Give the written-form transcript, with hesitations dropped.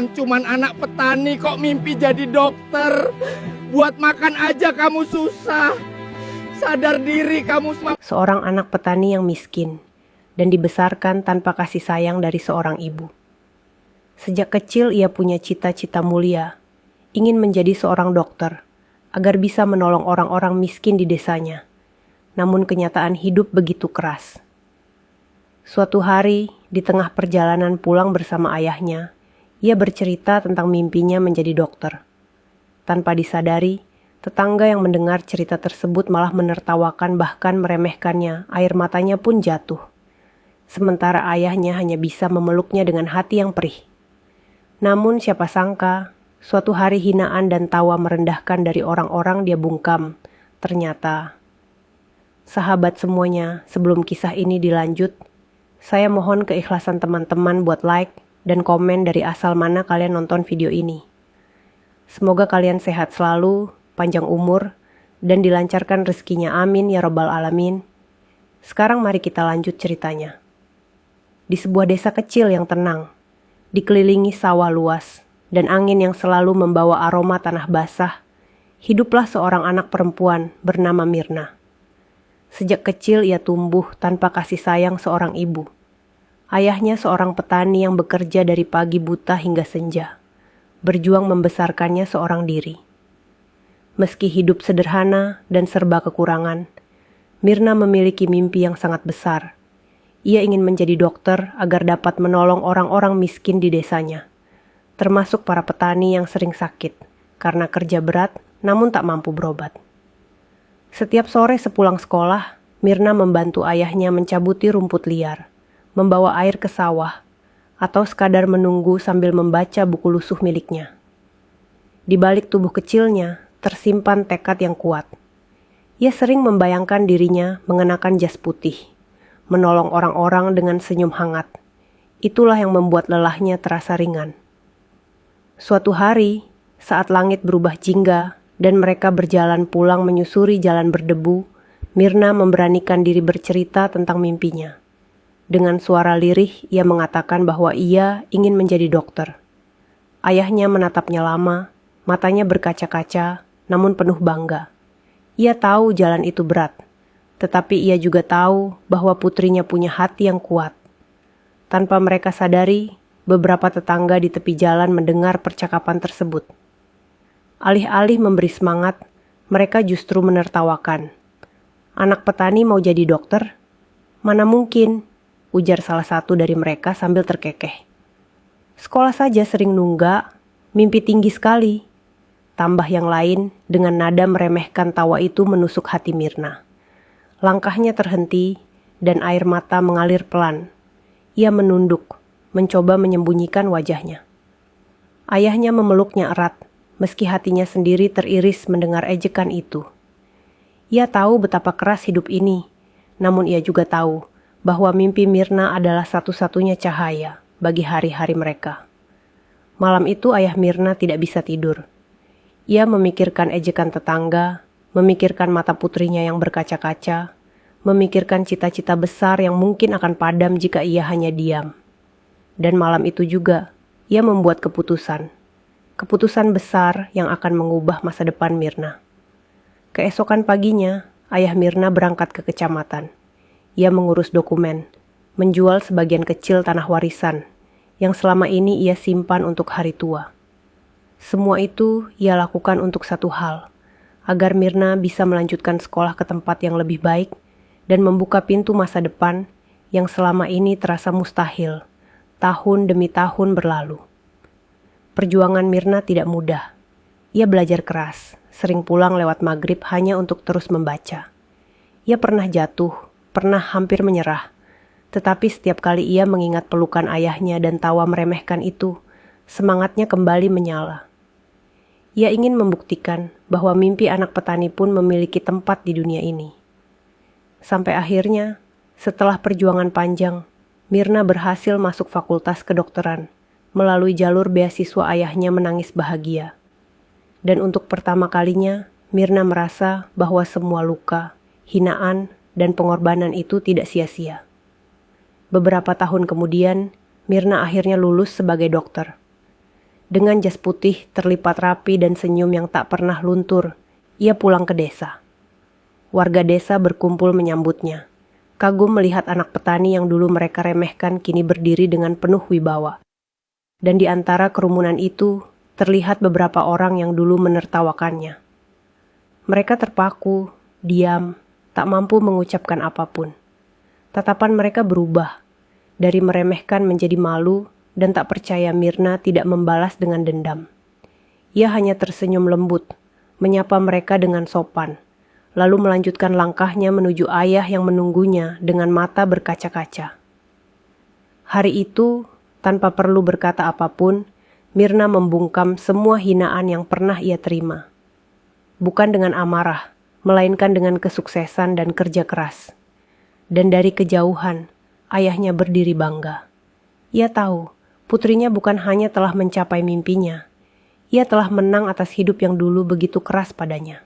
orang cuman anak petani kok mimpi jadi dokter. Buat makan aja kamu susah. Sadar diri kamu semua. Seorang anak petani yang miskin dan dibesarkan tanpa kasih sayang dari seorang ibu. Sejak kecil ia punya cita-cita mulia, ingin menjadi seorang dokter agar bisa menolong orang-orang miskin di desanya. Namun kenyataan hidup begitu keras. Suatu hari, di tengah perjalanan pulang bersama ayahnya, ia bercerita tentang mimpinya menjadi dokter. Tanpa disadari, tetangga yang mendengar cerita tersebut malah menertawakan bahkan meremehkannya, air matanya pun jatuh. Sementara ayahnya hanya bisa memeluknya dengan hati yang perih. Namun siapa sangka, suatu hari hinaan dan tawa merendahkan dari orang-orang dia bungkam. Ternyata, sahabat semuanya, sebelum kisah ini dilanjut, saya mohon keikhlasan teman-teman buat like dan komen dari asal mana kalian nonton video ini. Semoga kalian sehat selalu, panjang umur, dan dilancarkan rezekinya, amin ya robbal alamin. Sekarang mari kita lanjut ceritanya. Di sebuah desa kecil yang tenang, dikelilingi sawah luas, dan angin yang selalu membawa aroma tanah basah, hiduplah seorang anak perempuan bernama Mirna. Sejak kecil ia tumbuh tanpa kasih sayang seorang ibu. Ayahnya seorang petani yang bekerja dari pagi buta hingga senja, berjuang membesarkannya seorang diri. Meski hidup sederhana dan serba kekurangan, Mirna memiliki mimpi yang sangat besar. Ia ingin menjadi dokter agar dapat menolong orang-orang miskin di desanya, termasuk para petani yang sering sakit karena kerja berat namun tak mampu berobat. Setiap sore sepulang sekolah, Mirna membantu ayahnya mencabuti rumput liar, membawa air ke sawah, atau sekadar menunggu sambil membaca buku lusuh miliknya. Di balik tubuh kecilnya, tersimpan tekad yang kuat. Ia sering membayangkan dirinya mengenakan jas putih, menolong orang-orang dengan senyum hangat. Itulah yang membuat lelahnya terasa ringan. Suatu hari, saat langit berubah jingga, dan mereka berjalan pulang menyusuri jalan berdebu, Mirna memberanikan diri bercerita tentang mimpinya. Dengan suara lirih, ia mengatakan bahwa ia ingin menjadi dokter. Ayahnya menatapnya lama, matanya berkaca-kaca, namun penuh bangga. Ia tahu jalan itu berat, tetapi ia juga tahu bahwa putrinya punya hati yang kuat. Tanpa mereka sadari, beberapa tetangga di tepi jalan mendengar percakapan tersebut. Alih-alih memberi semangat, mereka justru menertawakan. Anak petani mau jadi dokter? Mana mungkin, ujar salah satu dari mereka sambil terkekeh. Sekolah saja sering nunggak, mimpi tinggi sekali. Tambah yang lain dengan nada meremehkan tawa itu menusuk hati Mirna. Langkahnya terhenti dan air mata mengalir pelan. Ia menunduk, mencoba menyembunyikan wajahnya. Ayahnya memeluknya erat, meski hatinya sendiri teriris mendengar ejekan itu. Ia tahu betapa keras hidup ini, namun ia juga tahu bahwa mimpi Mirna adalah satu-satunya cahaya bagi hari-hari mereka. Malam itu ayah Mirna tidak bisa tidur. Ia memikirkan ejekan tetangga, memikirkan mata putrinya yang berkaca-kaca, memikirkan cita-cita besar yang mungkin akan padam jika ia hanya diam. Dan malam itu juga, ia membuat keputusan. Keputusan besar yang akan mengubah masa depan Mirna. Keesokan paginya, ayah Mirna berangkat ke kecamatan. Ia mengurus dokumen, menjual sebagian kecil tanah warisan, yang selama ini ia simpan untuk hari tua. Semua itu ia lakukan untuk satu hal, agar Mirna bisa melanjutkan sekolah ke tempat yang lebih baik dan membuka pintu masa depan yang selama ini terasa mustahil, tahun demi tahun berlalu. Perjuangan Mirna tidak mudah. Ia belajar keras, sering pulang lewat maghrib hanya untuk terus membaca. Ia pernah jatuh, pernah hampir menyerah. Tetapi setiap kali ia mengingat pelukan ayahnya dan tawa meremehkan itu, semangatnya kembali menyala. Ia ingin membuktikan bahwa mimpi anak petani pun memiliki tempat di dunia ini. Sampai akhirnya, setelah perjuangan panjang, Mirna berhasil masuk fakultas kedokteran. Melalui jalur beasiswa ayahnya menangis bahagia. Dan untuk pertama kalinya, Mirna merasa bahwa semua luka, hinaan, dan pengorbanan itu tidak sia-sia. Beberapa tahun kemudian, Mirna akhirnya lulus sebagai dokter. Dengan jas putih terlipat rapi dan senyum yang tak pernah luntur, ia pulang ke desa. Warga desa berkumpul menyambutnya. Kagum melihat anak petani yang dulu mereka remehkan kini berdiri dengan penuh wibawa. Dan di antara kerumunan itu, terlihat beberapa orang yang dulu menertawakannya. Mereka terpaku, diam, tak mampu mengucapkan apapun. Tatapan mereka berubah, dari meremehkan menjadi malu dan tak percaya Mirna tidak membalas dengan dendam. Ia hanya tersenyum lembut, menyapa mereka dengan sopan, lalu melanjutkan langkahnya menuju ayah yang menunggunya dengan mata berkaca-kaca. Hari itu, tanpa perlu berkata apapun, Mirna membungkam semua hinaan yang pernah ia terima. Bukan dengan amarah, melainkan dengan kesuksesan dan kerja keras. Dan dari kejauhan, ayahnya berdiri bangga. Ia tahu, putrinya bukan hanya telah mencapai mimpinya, ia telah menang atas hidup yang dulu begitu keras padanya.